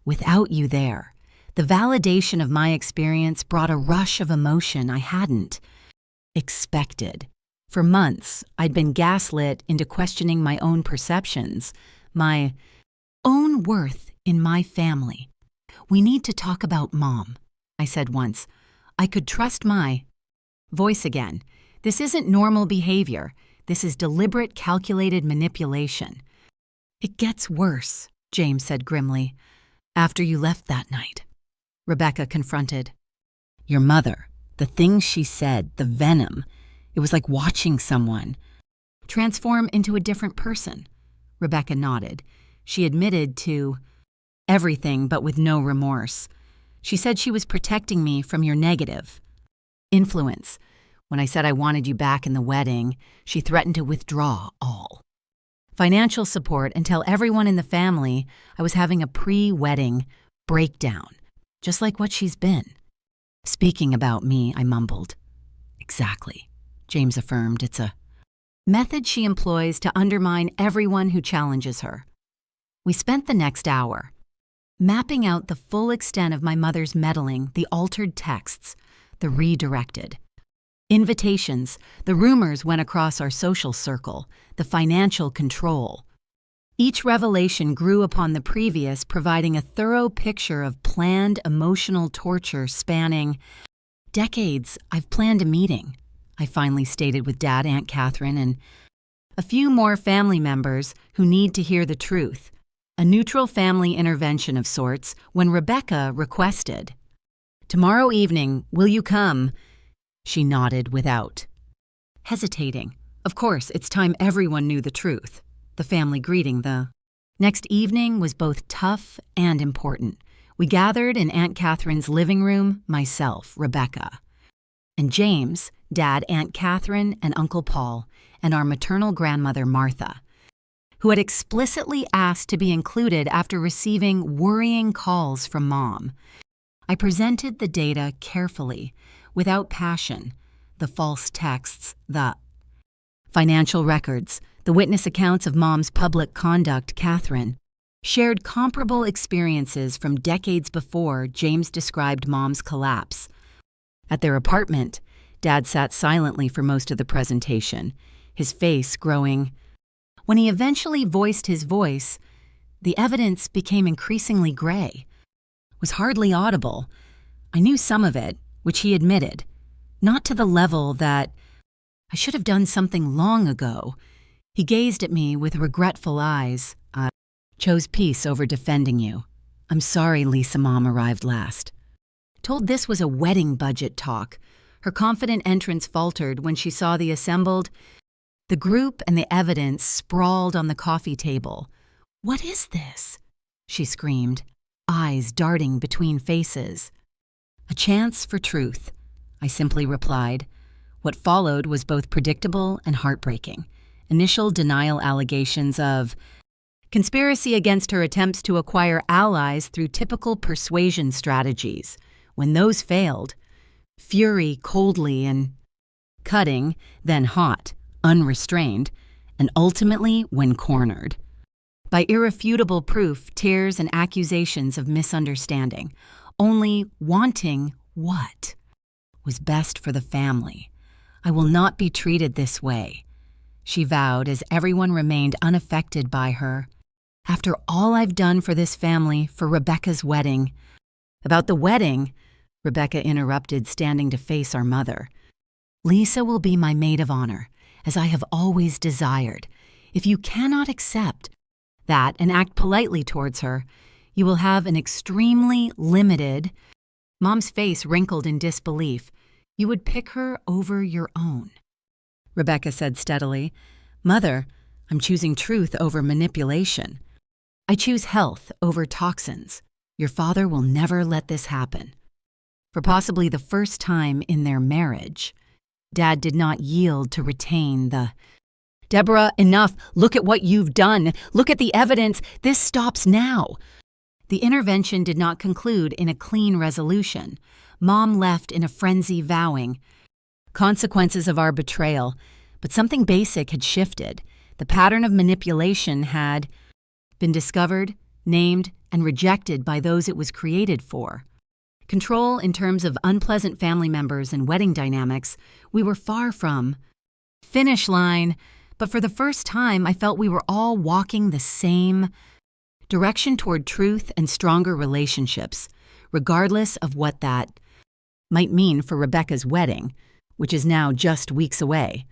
Speaker 1: without you there." The validation of my experience brought a rush of emotion I hadn't expected. For months, I'd been gaslit into questioning my own perceptions, my own worth in my family. "We need to talk about Mom," I said once. I could trust my voice again. "This isn't normal behavior. This is deliberate, calculated manipulation." "It gets worse," James said grimly. "After you left that night," Rebecca confronted. "Your mother, the things she said, the venom, it was like watching someone transform into a different person." Rebecca nodded. She admitted to everything but with no remorse. "She said she was protecting me from your negative influence. When I said I wanted you back in the wedding, she threatened to withdraw all financial support and tell everyone in the family I was having a pre-wedding breakdown, just like what she's been." "Speaking about me," I mumbled. "Exactly," James affirmed. "It's a method she employs to undermine everyone who challenges her." We spent the next hour mapping out the full extent of my mother's meddling, the altered texts, the redirected invitations, the rumors went across our social circle, the financial control. Each revelation grew upon the previous, providing a thorough picture of planned emotional torture spanning decades. "I've planned a meeting," I finally stated, "with Dad, Aunt Catherine, and a few more family members who need to hear the truth. A neutral family intervention of sorts," when Rebecca requested, "Tomorrow evening, will you come?" She nodded without hesitating. Of course, it's time everyone knew the truth. The family greeting the next evening was both tough and important. We gathered in Aunt Catherine's living room, myself, Rebecca, and James, Dad, Aunt Catherine, and Uncle Paul, and our maternal grandmother, Martha, who had explicitly asked to be included after receiving worrying calls from Mom. I presented the data carefully, without passion, the false texts, the financial records, the witness accounts of Mom's public conduct, Catherine, shared comparable experiences from decades before James described Mom's collapse. At their apartment, Dad sat silently for most of the presentation, his face growing. When he eventually voiced his voice, the evidence became increasingly gray. It was hardly audible. I knew some of it, which he admitted, not to the level that I should have done something long ago. He gazed at me with regretful eyes. I chose peace over defending you. I'm sorry Lisa Mom arrived last. Told this was a wedding budget talk. Her confident entrance faltered when she saw the assembled. The group and the evidence sprawled on the coffee table. What is this? She screamed, eyes darting between faces. A chance for truth, I simply replied. What followed was both predictable and heartbreaking. Initial denial allegations of conspiracy against her attempts to acquire allies through typical persuasion strategies. When those failed, fury coldly and cutting, then hot, unrestrained, and ultimately when cornered. By irrefutable proof, tears and accusations of misunderstanding, only wanting what was best for the family. I will not be treated this way, she vowed as everyone remained unaffected by her. After all I've done for this family, for Rebecca's wedding. About the wedding, Rebecca interrupted, standing to face our mother. Lisa will be my maid of honor, as I have always desired. If you cannot accept that and act politely towards her, you will have an extremely limited— Mom's face wrinkled in disbelief. You would pick her over your own. Rebecca said steadily, Mother, I'm choosing truth over manipulation. I choose health over toxins. Your father will never let this happen. For possibly the first time in their marriage, Dad did not yield to retain the, Deborah, enough. Look at what you've done. Look at the evidence. This stops now. The intervention did not conclude in a clean resolution. Mom left in a frenzy vowing consequences of our betrayal, but something basic had shifted. The pattern of manipulation had been discovered, named, and rejected by those it was created for. Control in terms of unpleasant family members and wedding dynamics, we were far from. Finish line, but for the first time I felt we were all walking the same direction toward truth and stronger relationships, regardless of what that might mean for Rebecca's wedding, which is now just weeks away.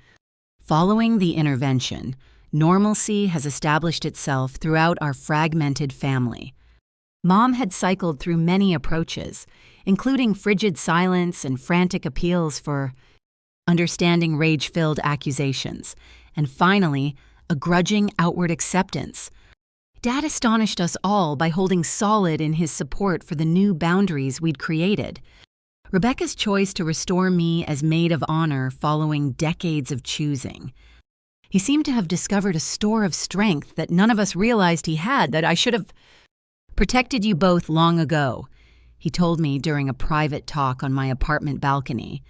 Speaker 1: Following the intervention, normalcy has established itself throughout our fragmented family. Mom had cycled through many approaches, including frigid silence and frantic appeals for understanding rage-filled accusations, and finally, a grudging outward acceptance. Dad astonished us all by holding solid in his support for the new boundaries we'd created. Rebecca's choice to restore me as maid of honor following decades of choosing. He seemed to have discovered a store of strength that none of us realized he had, that I should have protected you both long ago, he told me during a private talk on my apartment balcony.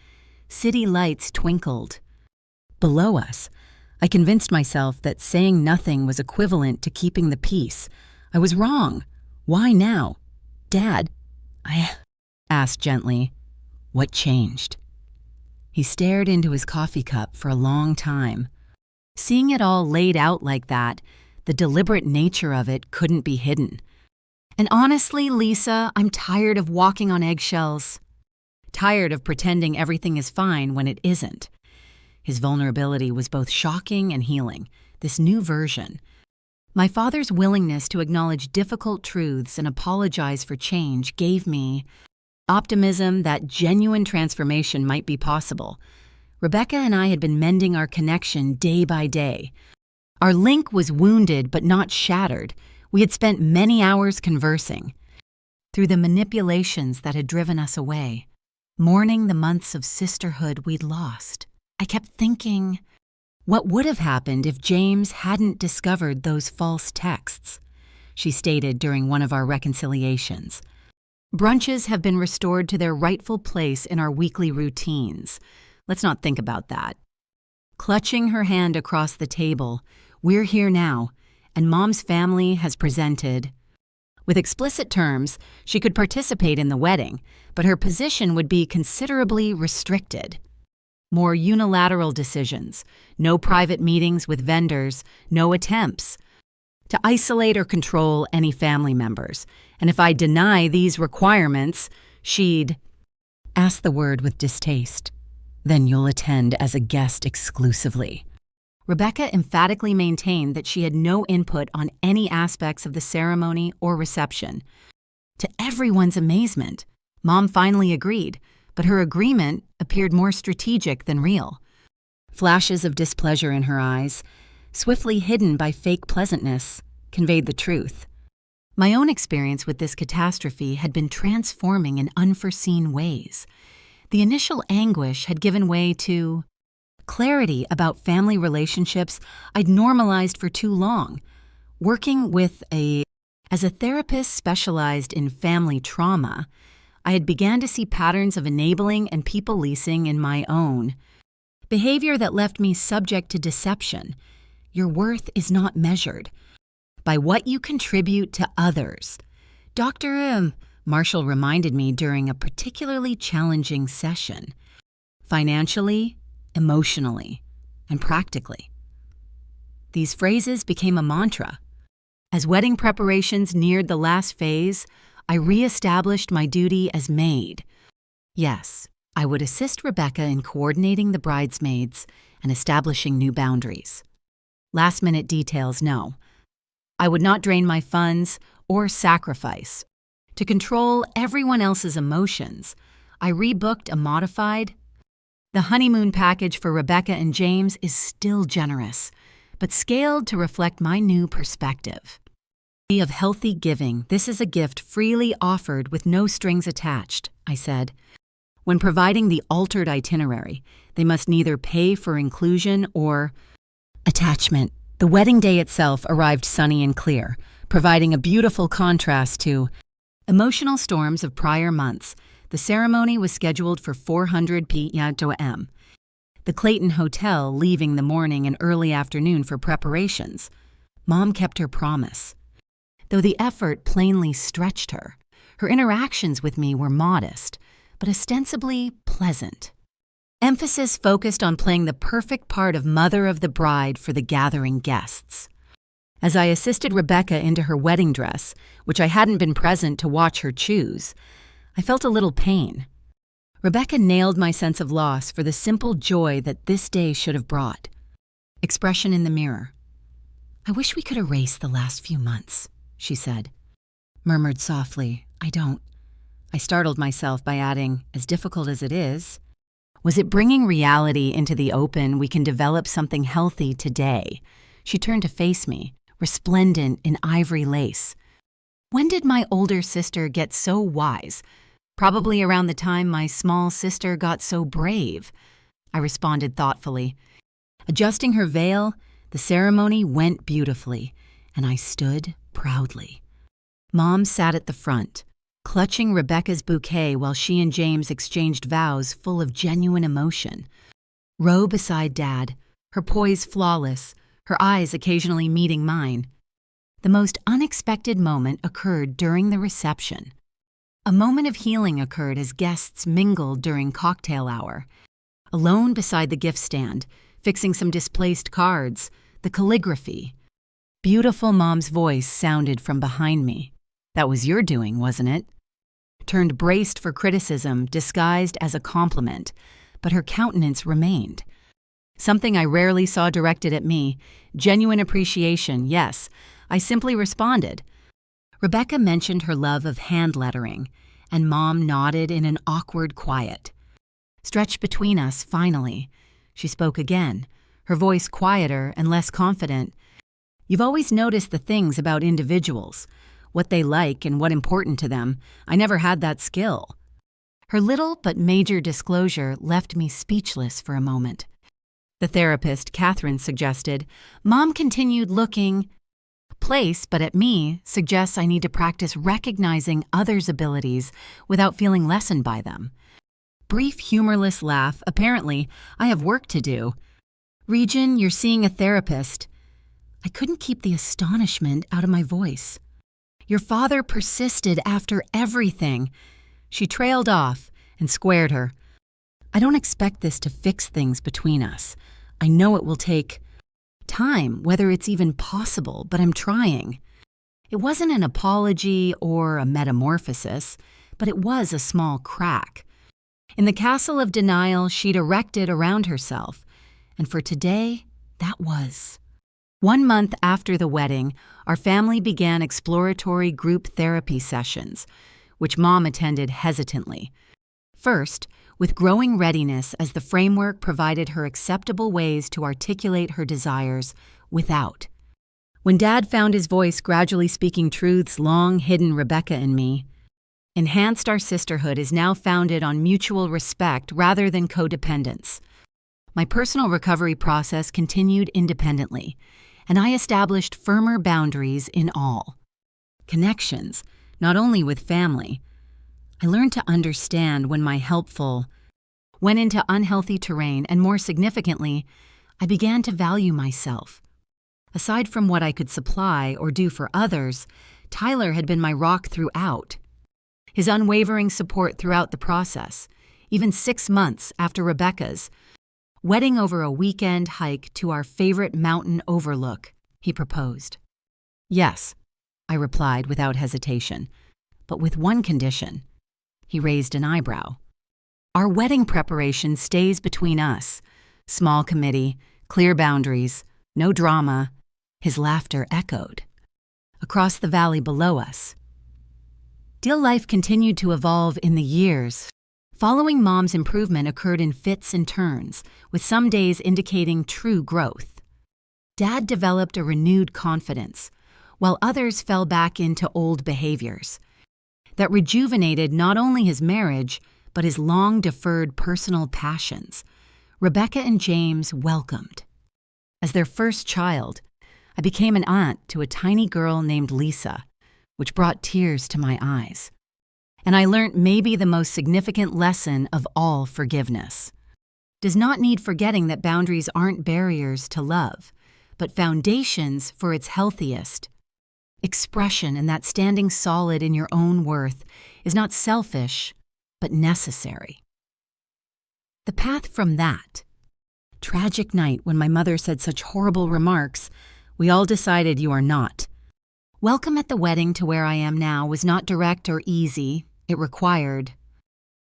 Speaker 1: City lights twinkled below us. I convinced myself that saying nothing was equivalent to keeping the peace. I was wrong. Why now? Dad, I asked gently, what changed? He stared into his coffee cup for a long time. Seeing it all laid out like that, the deliberate nature of it couldn't be hidden. And honestly, Lisa, I'm tired of walking on eggshells. Tired of pretending everything is fine when it isn't. His vulnerability was both shocking and healing, this new version. My father's willingness to acknowledge difficult truths and apologize for change gave me optimism that genuine transformation might be possible. Rebecca and I had been mending our connection day by day. Our link was wounded but not shattered. We had spent many hours conversing. Through the manipulations that had driven us away, mourning the months of sisterhood we'd lost, I kept thinking, What would have happened if James hadn't discovered those false texts? She stated during one of our reconciliations. Brunches have been restored to their rightful place in our weekly routines. Let's not think about that. Clutching her hand across the table, we're here now, and Mom's family has presented. With explicit terms, she could participate in the wedding, but her position would be considerably restricted. More unilateral decisions, no private meetings with vendors, no attempts to isolate or control any family members. And if I deny these requirements, she'd ask the word with distaste. Then you'll attend as a guest exclusively. Rebecca emphatically maintained that she had no input on any aspects of the ceremony or reception. To everyone's amazement, Mom finally agreed, but her agreement appeared more strategic than real. Flashes of displeasure in her eyes, swiftly hidden by fake pleasantness, conveyed the truth. My own experience with this catastrophe had been transforming in unforeseen ways. The initial anguish had given way to clarity about family relationships I'd normalized for too long. Working as a therapist specialized in family trauma, I had began to see patterns of enabling and people-pleasing in my own. Behavior that left me subject to deception. Your worth is not measured by what you contribute to others. Dr. Marshall reminded me during a particularly challenging session. Financially, emotionally, and practically. These phrases became a mantra. As wedding preparations neared the last phase, I re-established my duty as maid. Yes, I would assist Rebecca in coordinating the bridesmaids and establishing new boundaries. Last-minute details, no. I would not drain my funds or sacrifice. To control everyone else's emotions, I rebooked a modified. The honeymoon package for Rebecca and James is still generous, but scaled to reflect my new perspective. Of healthy giving, this is a gift freely offered with no strings attached, I said. When providing the altered itinerary, they must neither pay for inclusion or attachment. The wedding day itself arrived sunny and clear, providing a beautiful contrast to emotional storms of prior months. The ceremony was scheduled for 400 p.m. The Clayton Hotel leaving the morning and early afternoon for preparations. Mom kept her promise. Though the effort plainly stretched her, her interactions with me were modest, but ostensibly pleasant. Emphasis focused on playing the perfect part of mother of the bride for the gathering guests. As I assisted Rebecca into her wedding dress, which I hadn't been present to watch her choose, I felt a little pain. Rebecca nailed my sense of loss for the simple joy that this day should have brought. Expression in the mirror. I wish we could erase the last few months, she said. Murmured softly, I don't. I startled myself by adding, as difficult as it is. Was it bringing reality into the open we can develop something healthy today? She turned to face me, resplendent in ivory lace. When did my older sister get so wise? Probably around the time my small sister got so brave, I responded thoughtfully. Adjusting her veil, the ceremony went beautifully, and I stood proudly. Mom sat at the front, clutching Rebecca's bouquet while she and James exchanged vows full of genuine emotion. Row beside Dad, her poise flawless, her eyes occasionally meeting mine. The most unexpected moment occurred during the reception. A moment of healing occurred as guests mingled during cocktail hour. Alone beside the gift stand, fixing some displaced cards, the calligraphy. Beautiful Mom's voice sounded from behind me. That was your doing, wasn't it? Turned braced for criticism, disguised as a compliment, but her countenance remained. Something I rarely saw directed at me. Genuine appreciation, yes. I simply responded. Rebecca mentioned her love of hand lettering, and Mom nodded in an awkward quiet. Stretched between us, finally. She spoke again, her voice quieter and less confident. You've always noticed the things about individuals, what they like and what important to them. I never had that skill. Her little but major disclosure left me speechless for a moment. The therapist, Catherine, suggested. Mom continued looking place, but at me, suggests I need to practice recognizing others' abilities without feeling lessened by them. Brief, humorless laugh. Apparently, I have work to do. Regin, you're seeing a therapist. I couldn't keep the astonishment out of my voice. Your father persisted after everything. She trailed off and squared her. I don't expect this to fix things between us. I know it will take time, whether it's even possible, but I'm trying. It wasn't an apology or a metamorphosis, but it was a small crack. In the castle of denial she'd erected around herself, and for today, that was. 1 month after the wedding, our family began exploratory group therapy sessions, which Mom attended hesitantly. First, with growing readiness as the framework provided her acceptable ways to articulate her desires without. When Dad found his voice gradually speaking truths long hidden Rebecca and me, enhanced our sisterhood is now founded on mutual respect rather than codependence. My personal recovery process continued independently, and I established firmer boundaries in all. Connections, not only with family. I learned to understand when my helpful went into unhealthy terrain, and more significantly, I began to value myself. Aside from what I could supply or do for others, Tyler had been my rock throughout. His unwavering support throughout the process, even 6 months after Rebecca's wedding over a weekend hike to our favorite mountain overlook, he proposed. Yes, I replied without hesitation, but with one condition. He raised an eyebrow. Our wedding preparation stays between us. Small committee, clear boundaries, no drama. His laughter echoed. Across the valley below us. Dill life continued to evolve in the years. Following Mom's improvement occurred in fits and turns, with some days indicating true growth. Dad developed a renewed confidence, while others fell back into old behaviors that rejuvenated not only his marriage, but his long-deferred personal passions. Rebecca and James welcomed. As their first child, I became an aunt to a tiny girl named Lisa, which brought tears to my eyes. And I learned maybe the most significant lesson of all forgiveness. Does not need forgetting that boundaries aren't barriers to love, but foundations for its healthiest expression, and that standing solid in your own worth is not selfish, but necessary. The path from that tragic night when my mother said such horrible remarks, we all decided you are not. Welcome at the wedding to where I am now was not direct or easy. It required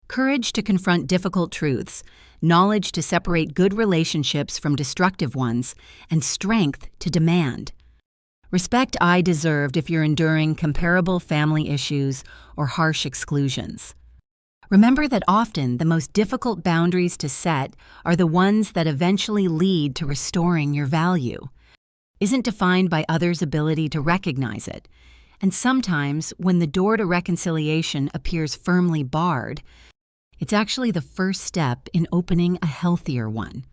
Speaker 1: courage to confront difficult truths, knowledge to separate good relationships from destructive ones, and strength to demand. Respect I deserved if you're enduring comparable family issues or harsh exclusions. Remember that often the most difficult boundaries to set are the ones that eventually lead to restoring your value. Isn't defined by others' ability to recognize it. And sometimes, when the door to reconciliation appears firmly barred, it's actually the first step in opening a healthier one.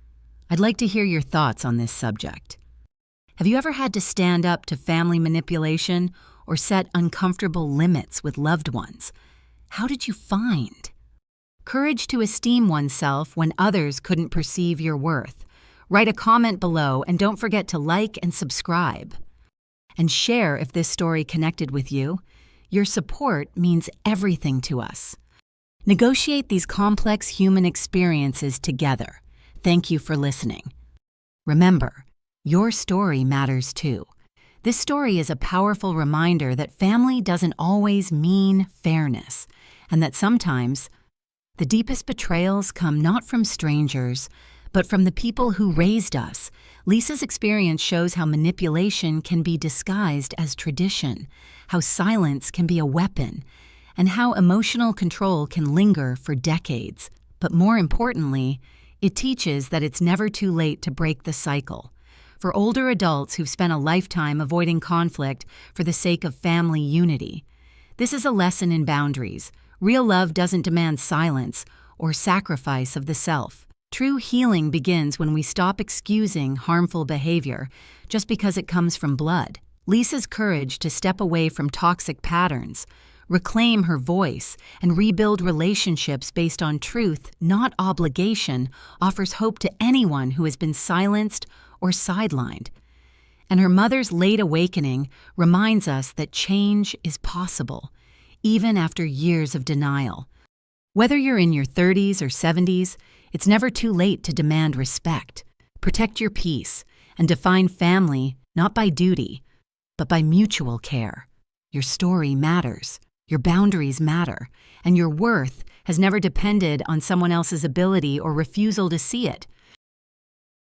Speaker 1: I'd like to hear your thoughts on this subject. Have you ever had to stand up to family manipulation or set uncomfortable limits with loved ones? How did you find courage to esteem oneself when others couldn't perceive your worth? Write a comment below and don't forget to like and subscribe. And share if this story connected with you. Your support means everything to us. Negotiate these complex human experiences together. Thank you for listening. Remember, your story matters too. This story is a powerful reminder that family doesn't always mean fairness, and that sometimes the deepest betrayals come not from strangers, but from the people who raised us. Lisa's experience shows how manipulation can be disguised as tradition, how silence can be a weapon, and how emotional control can linger for decades. But more importantly, it teaches that it's never too late to break the cycle. For older adults who've spent a lifetime avoiding conflict for the sake of family unity, this is a lesson in boundaries. Real love doesn't demand silence or sacrifice of the self. True healing begins when we stop excusing harmful behavior just because it comes from blood. Lisa's courage to step away from toxic patterns, reclaim her voice, and rebuild relationships based on truth, not obligation, offers hope to anyone who has been silenced or sidelined. And her mother's late awakening reminds us that change is possible, even after years of denial. Whether you're in your 30s or 70s, it's never too late to demand respect, protect your peace, and define family not by duty, but by mutual care. Your story matters, your boundaries matter, and your worth has never depended on someone else's ability or refusal to see it.